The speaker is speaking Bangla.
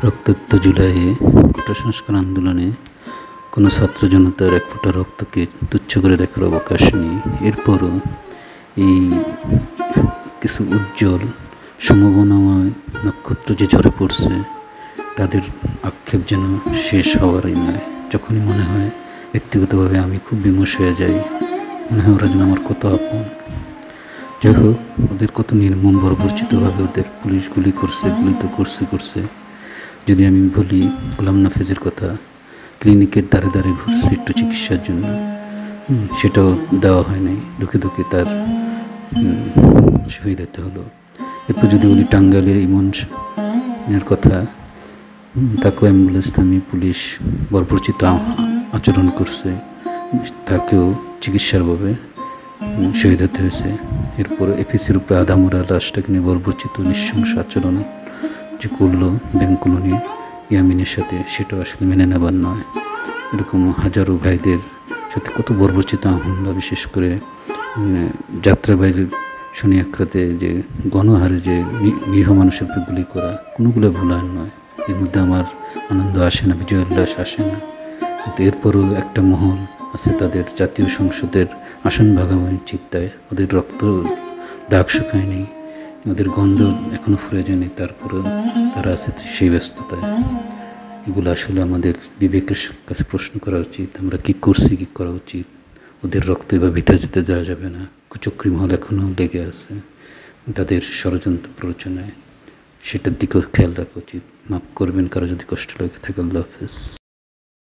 রক্তাক্ত জুলাইয়ে কোটা সংস্কার আন্দোলনে কোনো ছাত্র জনতার এক ফোঁটা রক্তকে তুচ্ছ করে দেখার অবকাশ নেই। এরপরও এই কিছু উজ্জ্বল সম্ভাবনাময় নক্ষত্র যে ঝরে পড়ছে, তাদের আক্ষেপ যেন শেষ হওয়ারই নয়। যখনই মনে হয় ব্যক্তিগতভাবে আমি খুব বিমর্ষ হয়ে যাই, মনে হয় ওরা যেন আমার কত আপন। যাই হোক, ওদের কত নির্মম বর্বরচিতভাবে ওদের পুলিশ গুলি তো করছে। যদি আমি বলি, গোলাম নাফিজের কথা, ক্লিনিকের দ্বারে দ্বারে ঘুরছে একটু চিকিৎসার জন্য, সেটাও দেওয়া হয় নাই, দুঃখে দুঃখে তার শহীদ হতে হলো। এরপর যদি বলি টাঙ্গাইলের ইমনের কথা, তাকেও অ্যাম্বুলেন্স থামিয়ে পুলিশ বর্বরচিত আচরণ করছে, তাকেও চিকিৎসারভাবে শহীদ হতে হয়েছে। এরপর এপিসির উপরে আধামরা লাশটাকে নিয়ে বর্বরচিত নৃশংস আচরণ যে করলো ব্যাংক কলোনি ইয়ামিনের সাথে, সেটাও আসলে মেনে নেবার নয়। এরকম হাজারো ভাইদের সাথে কত বর্বরচিত হামলা, বিশেষ করে যাত্রাবাড়ির শনি আখড়াতে যে গণহারে যে নিরীহ মানুষের উপরে গুলি করা, কোনোগুলো ভুলার নয়। এর মধ্যে আমার আনন্দ আসে না, বিজয় উল্লাস আসে না। কিন্তু এরপরও একটা মহল আছে তাদের জাতীয় সংসদের আসন ভাগাভাগির চিন্তায়, ওদের রক্ত দাগ শুকায়নি, ওদের গন্ধ এখনও ফুরে যায়নি, তারপরেও তারা আছে সেই ব্যস্ততায়। এগুলো আসলে আমাদের বিবেকের কাছে প্রশ্ন করা উচিত, আমরা কী করছি, কী করা উচিত। ওদের রক্ত বা ভিতরে যেতে দেওয়া যাবে না। কুচক্রী মহল এখনও লেগে আছে তাদের ষড়যন্ত্র প্ররোচনায়, সেটার দিকেও খেয়াল রাখা উচিত। মাফ করবেন কারো যদি কষ্ট লাগে থাকে। আল্লাহ হাফেজ।